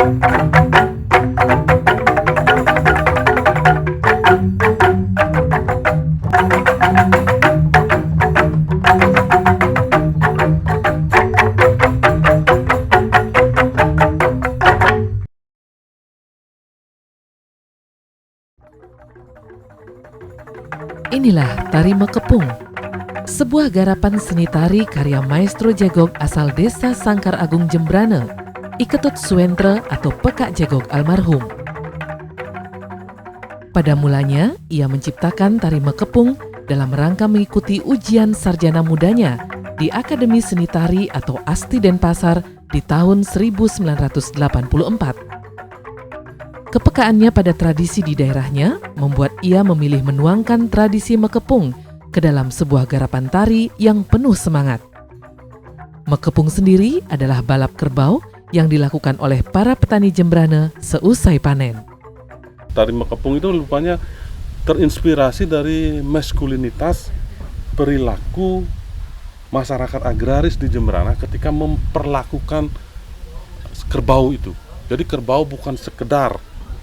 Inilah Tari Mekepung, sebuah garapan seni tari karya Maestro Jegok asal Desa Sangkar Agung Jembrana, Iketut Suentre atau Pekak Jegok almarhum. Pada mulanya, ia menciptakan Tari Mekepung dalam rangka mengikuti ujian sarjana mudanya di Akademi Seni Tari atau ASTI Denpasar di tahun 1984. Kepekaannya pada tradisi di daerahnya membuat ia memilih menuangkan tradisi Mekepung ke dalam sebuah garapan tari yang penuh semangat. Mekepung sendiri adalah balap kerbau yang dilakukan oleh para petani Jembrana seusai panen. Tari Mekepung itu rupanya terinspirasi dari maskulinitas perilaku masyarakat agraris di Jembrana ketika memperlakukan kerbau itu. Jadi kerbau bukan sekedar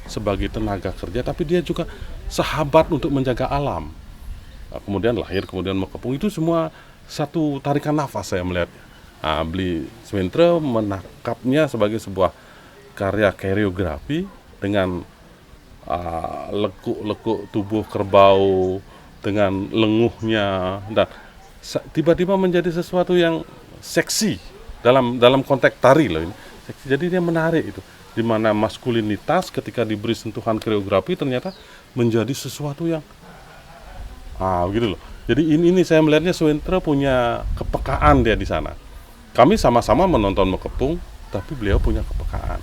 sebagai tenaga kerja, tapi dia juga sahabat untuk menjaga alam. Nah, kemudian Mekepung itu semua satu tarikan nafas saya melihatnya. Beli Suentre menangkapnya sebagai sebuah karya koreografi dengan lekuk-lekuk tubuh kerbau dengan lenguhnya, dan tiba-tiba menjadi sesuatu yang seksi dalam konteks tari loh ini. Seksi, jadi dia menarik itu. Di mana maskulinitas ketika diberi sentuhan koreografi ternyata menjadi sesuatu yang gitu loh. Jadi ini saya melihatnya Suentre punya kepekaan dia di sana. Kami sama-sama menonton Mekepung, tapi beliau punya kepekaan.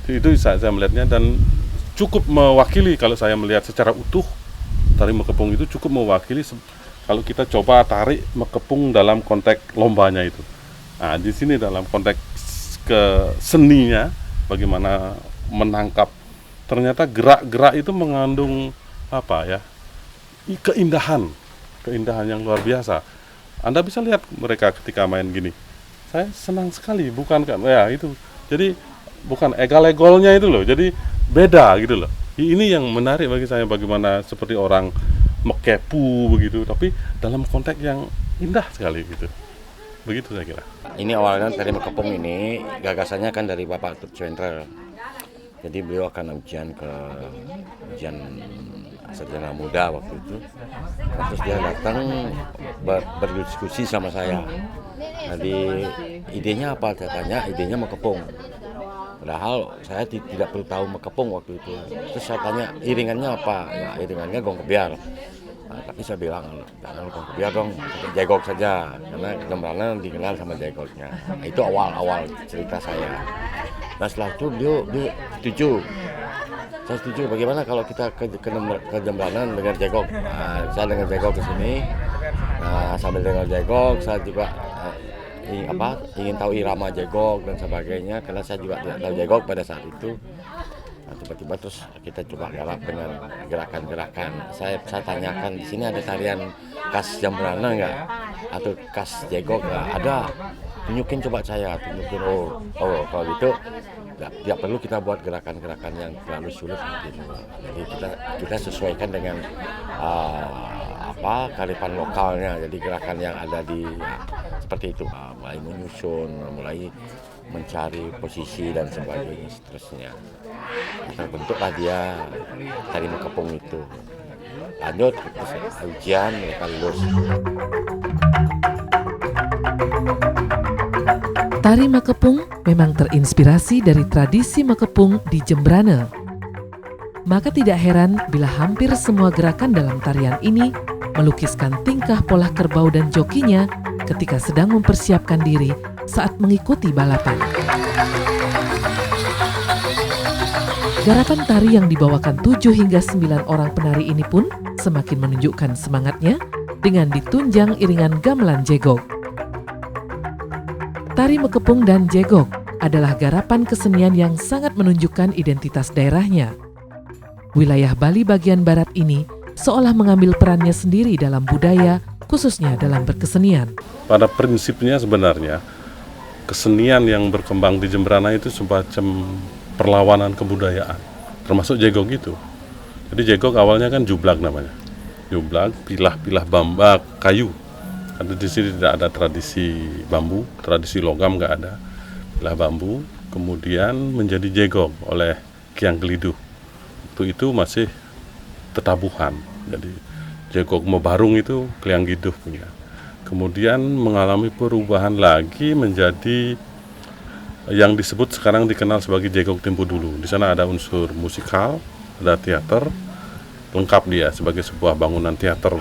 Itu saya melihatnya, dan cukup mewakili kalau saya melihat secara utuh tari Mekepung itu cukup mewakili kalau kita coba tarik Mekepung dalam konteks lombanya itu. Di sini dalam konteks ke seninya, bagaimana menangkap, ternyata gerak-gerak itu mengandung keindahan yang luar biasa. Anda bisa lihat mereka ketika main gini, saya senang sekali, bukan kan ya itu. Jadi bukan egal-egolnya itu loh, jadi beda gitu loh. Ini yang menarik bagi saya, bagaimana seperti orang mekepu begitu, tapi dalam konteks yang indah sekali gitu. Begitu saya kira. Ini awalnya Tari Mekepung ini gagasannya kan dari Bapak Iketut Suentre. Jadi beliau akan ujian sarjana muda waktu itu. Terus dia datang berdiskusi sama saya. Jadi idenya apa? Saya tanya, idenya Mekepung. Padahal saya tidak perlu tahu Mekepung waktu itu. Terus saya tanya iringannya apa? Ya, iringannya gong kebiar. Tapi saya bilang, jangan gong kebiar dong, jegok saja. Karena Jembrana dikenal sama jegoknya. Itu awal-awal cerita saya. Nah setelah itu dia setuju. Saya setuju, bagaimana kalau kita ke Jembrana dengar jegok. Saya dengar jegok ke sini. Sambil dengar jegok, saya juga ingin tahu irama jegok dan sebagainya, karena saya juga tidak tahu jegok pada saat itu. Tiba-tiba terus kita coba garap dengan gerakan-gerakan. Saya tanyakan, di sini ada tarian khas Jembrana nggak, atau khas jegok nggak? Ada. Tunjukin, coba saya tunjukin. Oh kalau gitu tidak perlu kita buat gerakan-gerakan yang terlalu sulit gitu. Jadi kita sesuaikan dengan kearifan lokalnya. Jadi gerakan yang ada seperti itu, mulai menyusun, mulai mencari posisi dan sebagainya seterusnya. Terbentuklah dia Tari Mekepung itu. Lanjut ujian, mereka lulus. Tari Mekepung memang terinspirasi dari tradisi Mekepung di Jembrana. Maka tidak heran bila hampir semua gerakan dalam tarian ini melukiskan tingkah pola kerbau dan jokinya ketika sedang mempersiapkan diri saat mengikuti balapan. Garapan tari yang dibawakan 7 hingga 9 orang penari ini pun semakin menunjukkan semangatnya dengan ditunjang iringan gamelan jegok. Tari Mekepung dan jegok adalah garapan kesenian yang sangat menunjukkan identitas daerahnya. Wilayah Bali bagian barat ini seolah mengambil perannya sendiri dalam budaya, khususnya dalam berkesenian. Pada prinsipnya sebenarnya kesenian yang berkembang di Jembrana itu semacam perlawanan kebudayaan, termasuk jegok itu. Jadi jegok awalnya kan jublak namanya, jublak, pilah-pilah kayu. Karena di sini tidak ada tradisi bambu, tradisi logam nggak ada, pilah bambu, kemudian menjadi jegok oleh Kyang Geliduh. Waktu itu masih tetabuhan, jadi jegok Mebarung itu Kyang Geliduh punya. Kemudian mengalami perubahan lagi menjadi yang disebut sekarang dikenal sebagai jegok tempo dulu. Di sana ada unsur musikal, ada teater, lengkap dia sebagai sebuah bangunan teater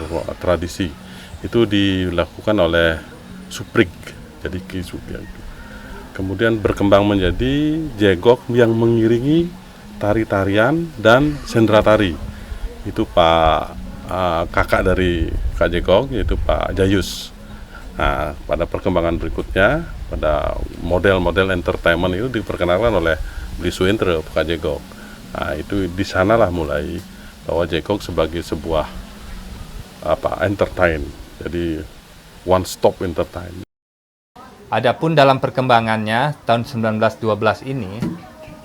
tradisi. Itu dilakukan oleh Suprig, jadi kemudian berkembang menjadi jegok yang mengiringi tari-tarian dan sendera tari. Itu kakak dari Kak Jegok, yaitu Pak Jayus. Nah, pada perkembangan berikutnya, pada model-model entertainment itu diperkenalkan oleh Bli Suendra, Kak Jegok. Nah, itu di sanalah mulai bahwa jegok sebagai sebuah entertain. Jadi one stop entertain. Adapun dalam perkembangannya tahun 1912 ini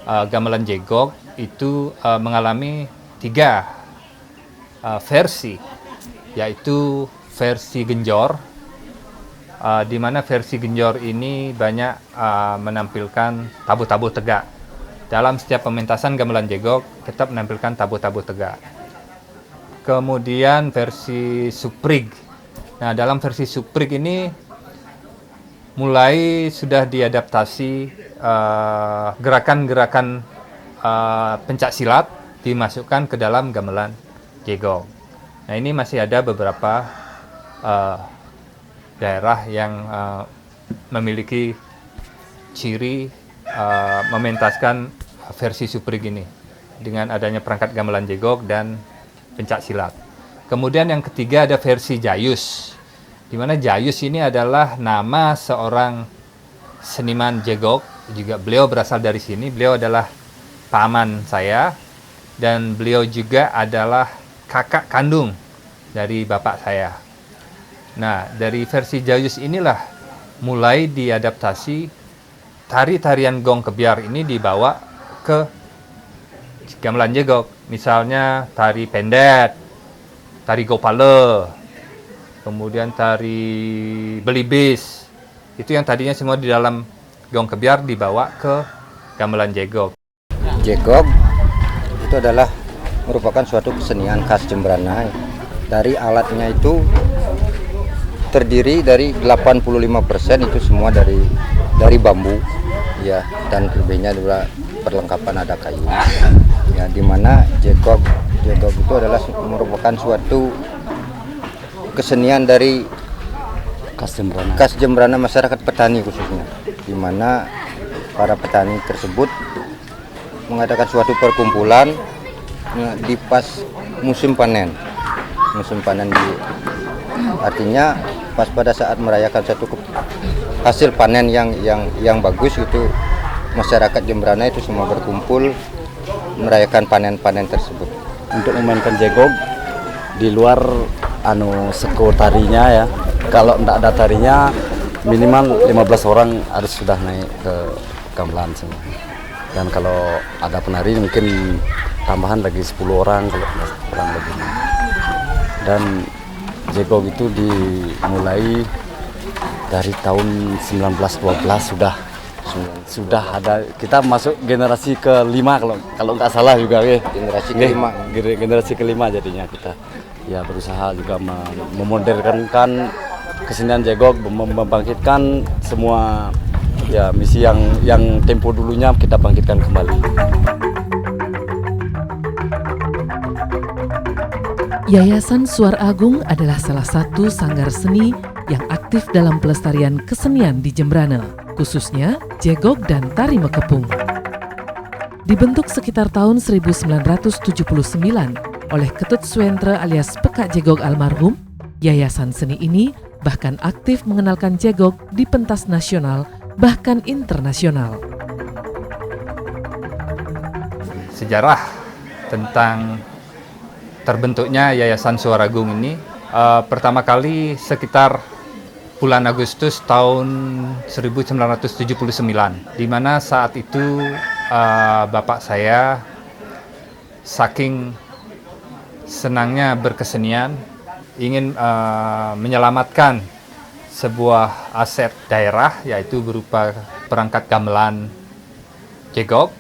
gamelan jegok itu mengalami 3 versi, yaitu versi genjor, di mana versi genjor ini banyak menampilkan tabu-tabu tegak. Dalam setiap pementasan gamelan jegok kita menampilkan tabu-tabu tegak. Kemudian versi suprig. Nah, dalam versi suprig ini mulai sudah diadaptasi gerakan-gerakan pencak silat dimasukkan ke dalam gamelan jegok. Nah, ini masih ada beberapa daerah yang memiliki ciri mementaskan versi suprig ini dengan adanya perangkat gamelan jegok dan pencak silat. Kemudian yang ketiga ada versi Jayus, di mana Jayus ini adalah nama seorang seniman jegok, juga beliau berasal dari sini. Beliau adalah paman saya dan beliau juga adalah kakak kandung dari bapak saya. Nah, dari versi Jayus inilah mulai diadaptasi tari-tarian gong kebiar ini dibawa ke gamelan jegok. Misalnya tari pendet, tari gopale, kemudian tari belibis. Itu yang tadinya semua di dalam gong kebiar dibawa ke gamelan jegok. Jegok itu adalah merupakan suatu kesenian khas Jembrana. Dari alatnya itu terdiri dari 85% itu semua dari bambu, ya, dan lebihnya juga perlengkapan ada kayu. Ya, di mana jegok itu adalah merupakan suatu kesenian dari khas Jembrana masyarakat petani khususnya, di mana para petani tersebut mengadakan suatu perkumpulan di pas musim panen artinya pas pada saat merayakan satu hasil panen yang bagus, itu masyarakat Jembrana itu semua berkumpul merayakan panen tersebut. Untuk memainkan jegok di luar seko tarinya, ya, kalau tidak ada tarinya minimal 15 orang harus sudah naik ke gamelan semua. Dan kalau ada penari mungkin tambahan lagi 10 orang kalau kurang lebih. Dan jegok itu dimulai dari tahun 1912 sudah ada, kita masuk generasi kelima kalau nggak salah juga, generasi kelima jadinya kita ya berusaha juga memodernkan kesenian jegok, membangkitkan semua ya misi yang tempo dulunya kita bangkitkan kembali. Yayasan Suar Agung adalah salah satu sanggar seni yang aktif dalam pelestarian kesenian di Jembrana, khususnya jegok dan tari Mekepung. Dibentuk sekitar tahun 1979 oleh Ketut Suendra alias Pekak Jegok almarhum, yayasan seni ini bahkan aktif mengenalkan jegok di pentas nasional bahkan internasional. Sejarah tentang terbentuknya Yayasan Suar Agung ini pertama kali sekitar bulan Agustus tahun 1979, di mana saat itu bapak saya saking senangnya berkesenian, ingin menyelamatkan sebuah aset daerah, yaitu berupa perangkat gamelan jegok.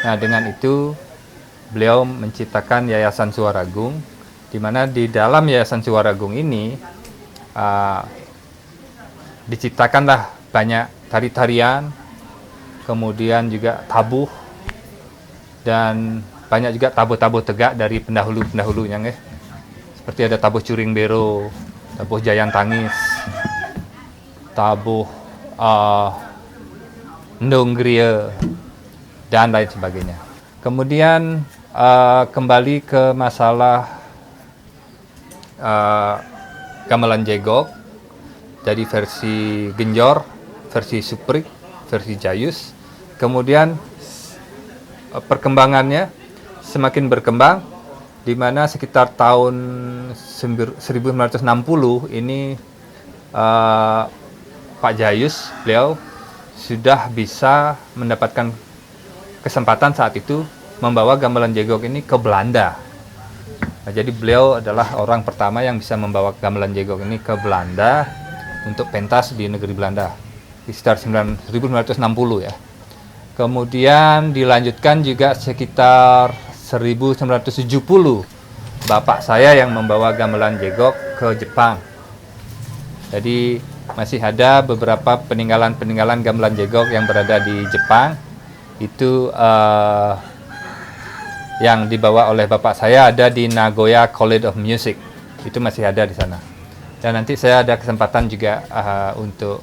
Nah, dengan itu beliau menciptakan Yayasan Suaragung, di mana di dalam Yayasan Suaragung ini diciptakanlah banyak tari-tarian, kemudian juga tabuh, dan banyak juga tabuh-tabuh tegak dari pendahulu-pendahulunya, seperti ada tabuh Curing Bero, tabuh Jayan Tangis, tabuh Ndong Gria, dan lain sebagainya. Kemudian kembali ke masalah gamelan jegok, jadi versi genjor, versi suprik, versi jayus. Kemudian perkembangannya semakin berkembang, di mana sekitar tahun 1960 ini Pak Jayus, beliau sudah bisa mendapatkan kesempatan saat itu membawa gamelan jegok ini ke Belanda. Nah, jadi beliau adalah orang pertama yang bisa membawa gamelan jegok ini ke Belanda untuk pentas di negeri Belanda di sekitar 1960 ya. Kemudian dilanjutkan juga sekitar 1970 bapak saya yang membawa gamelan jegok ke Jepang. Jadi masih ada beberapa peninggalan-peninggalan gamelan jegok yang berada di Jepang. Itu yang dibawa oleh bapak saya ada di Nagoya College of Music. Itu masih ada di sana. Dan nanti saya ada kesempatan juga untuk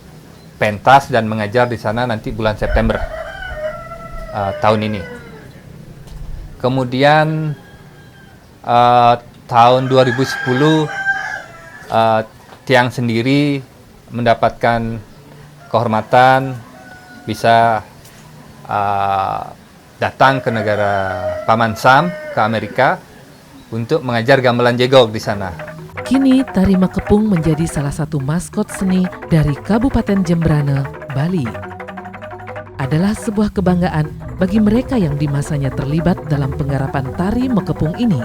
pentas dan mengajar di sana nanti bulan September tahun ini. Kemudian tahun 2010 Tiang sendiri mendapatkan kehormatan bisa datang ke negara Paman Sam, ke Amerika, untuk mengajar gamelan jegok di sana. Kini tari Makepung menjadi salah satu maskot seni dari Kabupaten Jembrana, Bali. Adalah sebuah kebanggaan bagi mereka yang di masanya terlibat dalam penggarapan tari Makepung ini.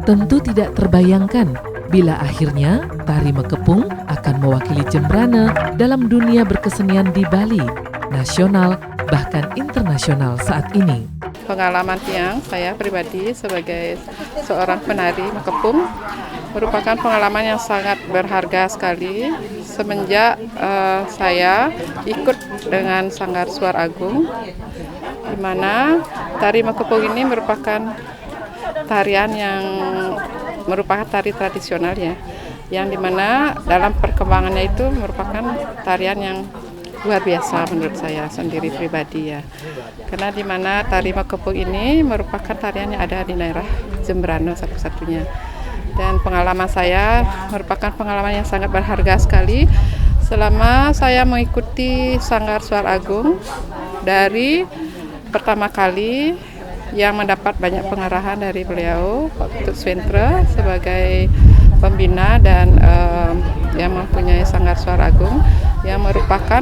Tentu tidak terbayangkan bila akhirnya tari Makepung akan mewakili Jembrana dalam dunia berkesenian di Bali, nasional bahkan internasional saat ini. Pengalaman Tiang saya pribadi sebagai seorang penari Makepung merupakan pengalaman yang sangat berharga sekali semenjak saya ikut dengan Sanggar Suara Agung, di mana tari Makepung ini merupakan tarian yang merupakan tari tradisional ya, yang dimana dalam perkembangannya itu merupakan tarian yang luar biasa menurut saya sendiri pribadi ya, karena dimana tari Makepung ini merupakan tarian yang ada di daerah Jembrana satu-satunya, dan pengalaman saya merupakan pengalaman yang sangat berharga sekali selama saya mengikuti Sanggar Suara Agung dari pertama kali yang mendapat banyak pengarahan dari beliau, Pak Ketut Swentra sebagai pembina dan yang mempunyai Sanggar Suara Agung, yang merupakan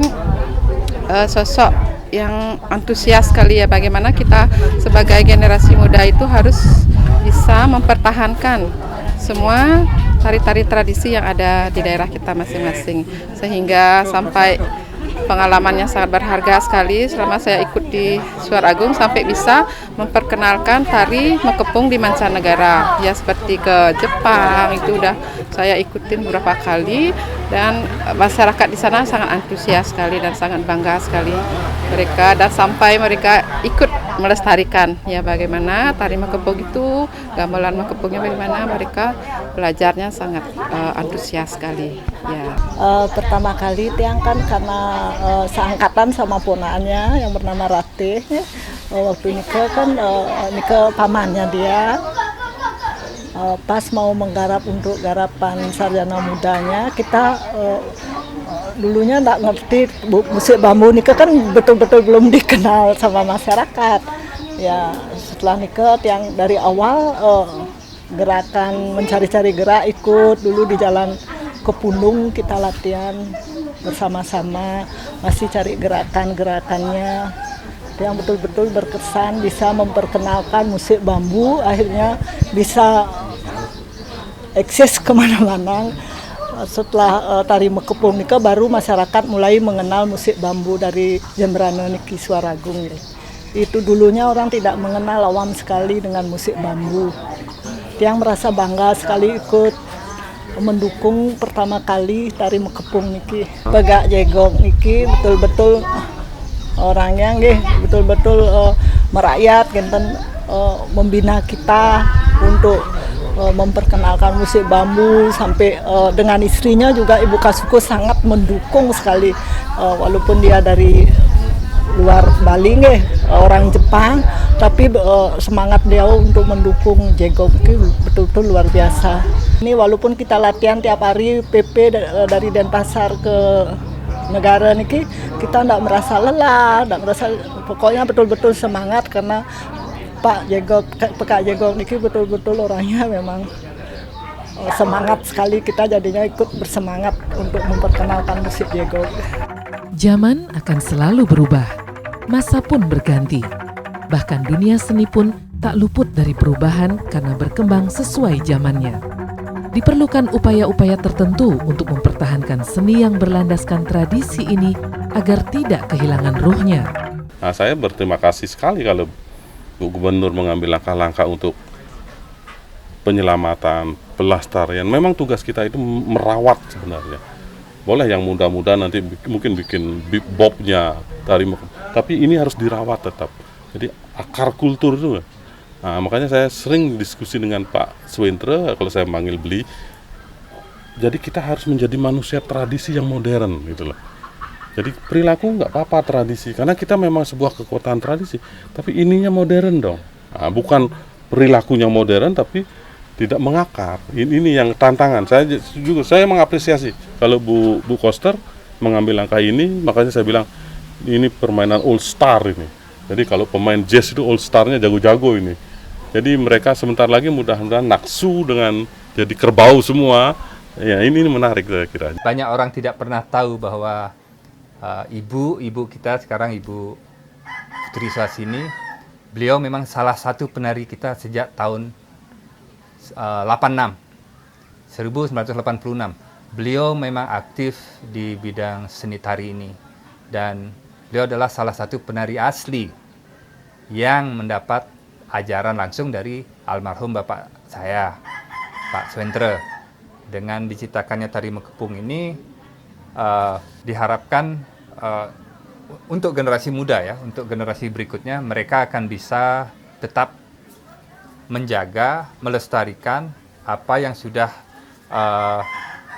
sosok yang antusias sekali ya, bagaimana kita sebagai generasi muda itu harus bisa mempertahankan semua tari-tari tradisi yang ada di daerah kita masing-masing, sehingga sampai pengalaman yang sangat berharga sekali selama saya ikut di Suara Agung sampai bisa memperkenalkan tari Makepung di mancanegara ya, seperti ke Jepang itu udah saya ikutin beberapa kali, dan masyarakat di sana sangat antusias sekali dan sangat bangga sekali mereka, dan sampai mereka ikut melestarikan ya bagaimana tari Makepung itu, gamelan Makepungnya bagaimana, mereka belajarnya sangat antusias sekali ya. Pertama kali Tiang kan karena seangkatan sama ponaannya yang bernama Ratih ya. Waktu nikah kan nikah pamannya dia, pas mau menggarap untuk garapan sarjana mudanya, kita dulunya nggak ngerti musik bambu nikah kan betul-betul belum dikenal sama masyarakat ya. Setelah nikah Tiang dari awal gerakan mencari-cari gerak ikut dulu di jalan ke Pundung kita latihan bersama-sama, masih cari gerakan-gerakannya yang betul-betul berkesan, bisa memperkenalkan musik bambu, akhirnya bisa eksis kemana-mana. Setelah tari Mekepung nika baru masyarakat mulai mengenal musik bambu dari Jembrana niki Suaragung. Itu dulunya orang tidak mengenal, awam sekali dengan musik bambu. Yang merasa bangga sekali ikut mendukung pertama kali tari Mekepung niki. Pegak Jegog niki betul-betul orangnya nggih betul-betul merakyat genten membina kita untuk memperkenalkan musik bambu, sampai dengan istrinya juga Ibu Kasuko sangat mendukung sekali, walaupun dia dari luar Bali nggih, orang Jepang, tapi semangat dia untuk mendukung Jegog itu betul-betul luar biasa. Ini walaupun kita latihan tiap hari PP dari Denpasar ke negara niki, kita tidak merasa lelah, tidak merasa, pokoknya betul-betul semangat karena Pak Jegog niki betul-betul orangnya memang semangat sekali, kita jadinya ikut bersemangat untuk memperkenalkan musik Jegog. Zaman akan selalu berubah, masa pun berganti. Bahkan dunia seni pun tak luput dari perubahan karena berkembang sesuai zamannya. Diperlukan upaya-upaya tertentu untuk mempertahankan seni yang berlandaskan tradisi ini agar tidak kehilangan ruhnya. Nah, saya berterima kasih sekali kalau Bu Gubernur mengambil langkah-langkah untuk penyelamatan, pelestarian. Memang tugas kita itu merawat sebenarnya. Boleh yang muda-muda nanti mungkin bikin bobnya tari Mekepung, tapi ini harus dirawat tetap. Jadi akar kultur itu. Nah, makanya saya sering diskusi dengan Pak Swentre kalau saya manggil beli. Jadi kita harus menjadi manusia tradisi yang modern gitu loh. Jadi perilaku nggak apa-apa tradisi, karena kita memang sebuah kekuatan tradisi, tapi ininya modern dong. Nah, bukan perilakunya modern, tapi tidak mengakar. Ini yang tantangan. Saya mengapresiasi kalau Bu Koster mengambil langkah ini, makanya saya bilang ini permainan all star ini. Jadi kalau pemain jazz itu all starnya jago-jago ini. Jadi mereka sebentar lagi mudah-mudahan naksu dengan jadi kerbau semua. Ya ini menarik saya kira. Banyak orang tidak pernah tahu bahwa ibu kita sekarang Ibu Putri Suhasini, beliau memang salah satu penari kita sejak tahun 1986. Beliau memang aktif di bidang seni tari ini, dan beliau adalah salah satu penari asli yang mendapat ajaran langsung dari almarhum bapak saya, Pak Swentre. Dengan diciptakannya tari Mekepung ini diharapkan untuk generasi muda ya, untuk generasi berikutnya mereka akan bisa tetap menjaga, melestarikan apa yang sudah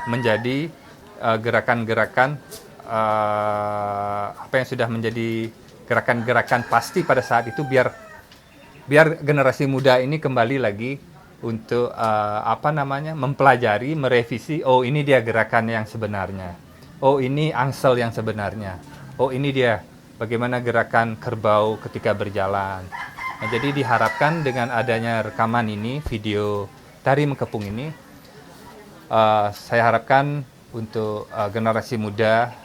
menjadi gerakan-gerakan apa yang sudah menjadi gerakan-gerakan pasti pada saat itu, biar generasi muda ini kembali lagi untuk mempelajari, merevisi, oh ini dia gerakan yang sebenarnya. Oh ini angsel yang sebenarnya. Oh ini dia bagaimana gerakan kerbau ketika berjalan. Nah, jadi diharapkan dengan adanya rekaman ini, video tari Mekepung ini, saya harapkan untuk generasi muda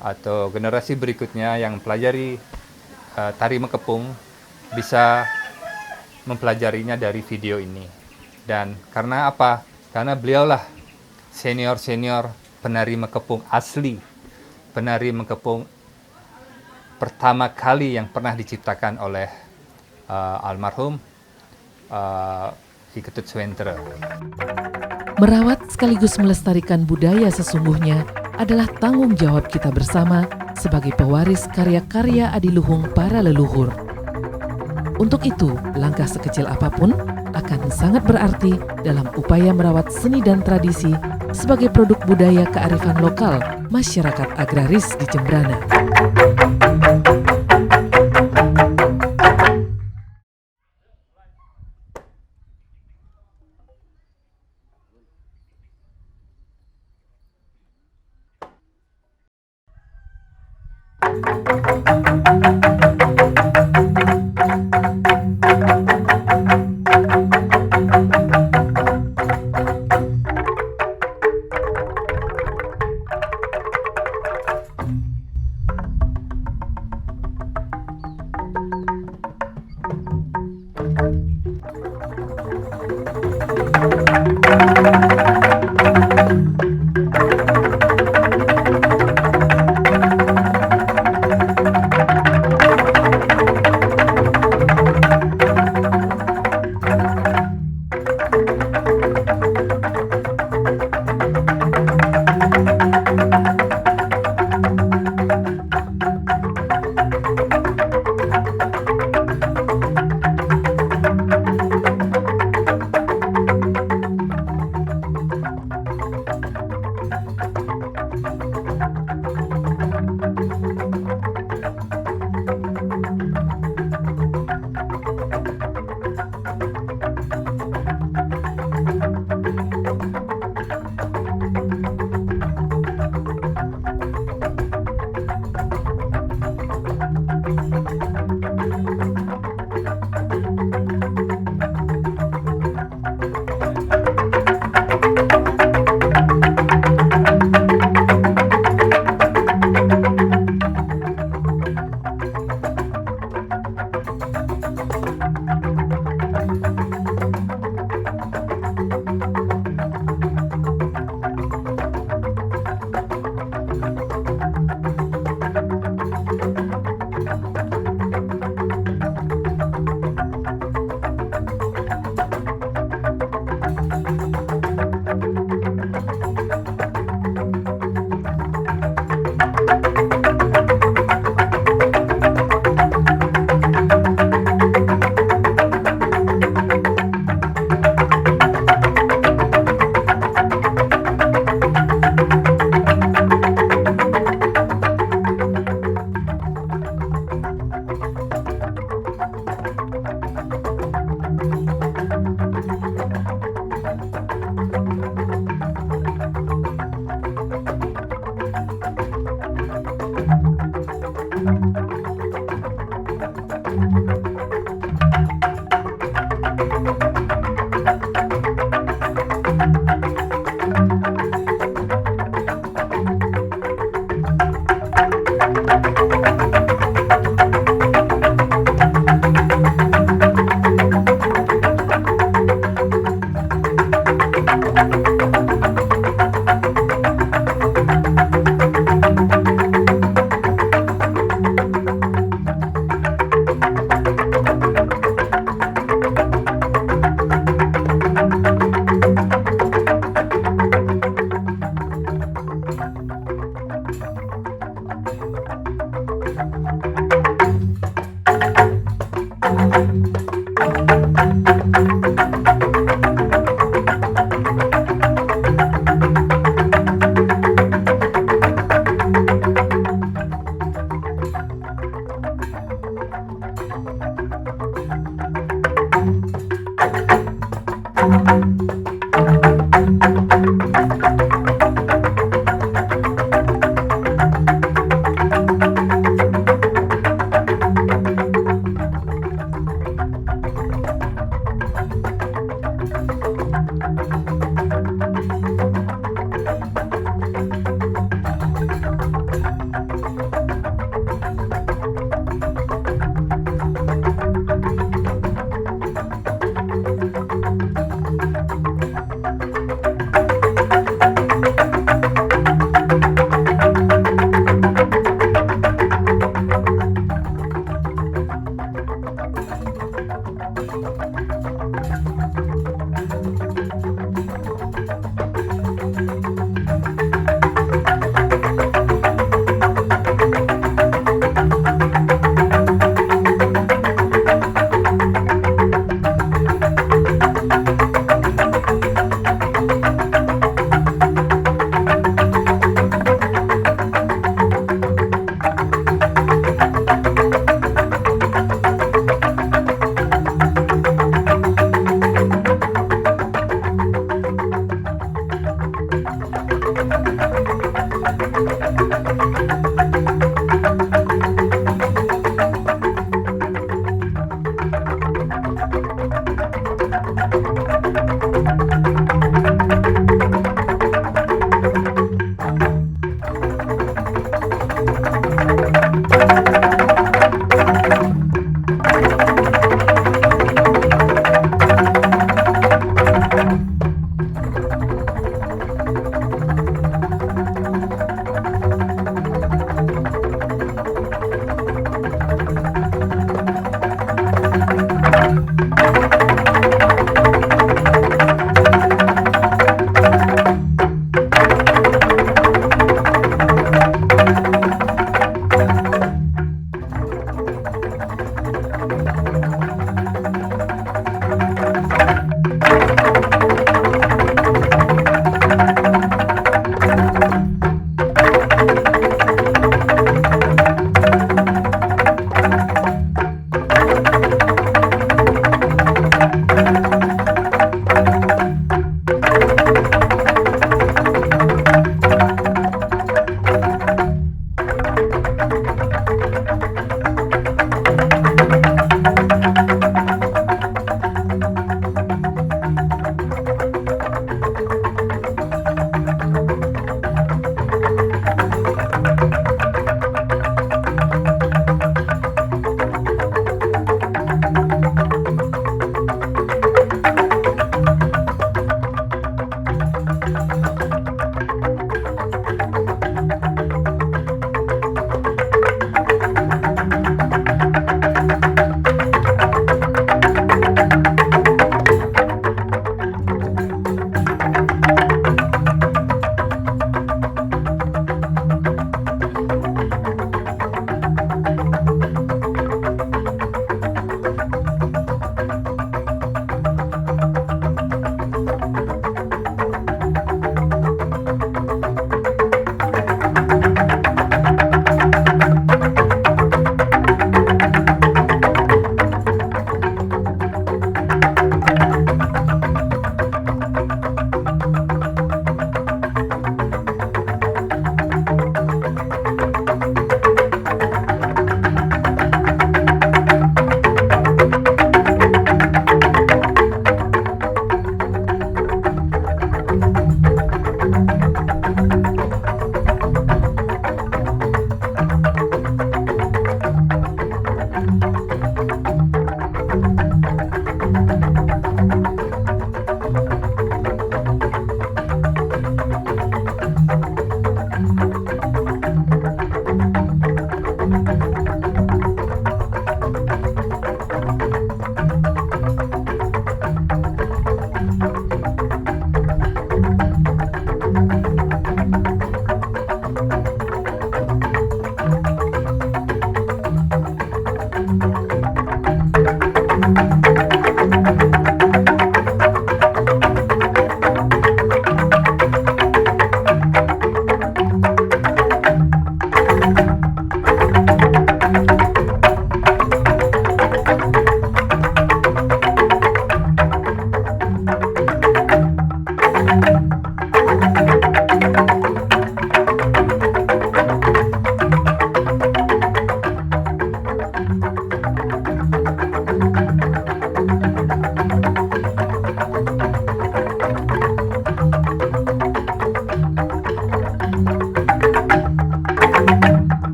atau generasi berikutnya yang mempelajari tari Mekepung bisa mempelajarinya dari video ini. Dan karena apa? Karena beliaulah senior-senior penari Mekepung asli, penari Mekepung pertama kali yang pernah diciptakan oleh almarhum Ki Ketut Swentre. Merawat sekaligus melestarikan budaya sesungguhnya adalah tanggung jawab kita bersama sebagai pewaris karya-karya adiluhung para leluhur. Untuk itu, langkah sekecil apapun akan sangat berarti dalam upaya merawat seni dan tradisi sebagai produk budaya kearifan lokal masyarakat agraris di Jembrana. Thank you.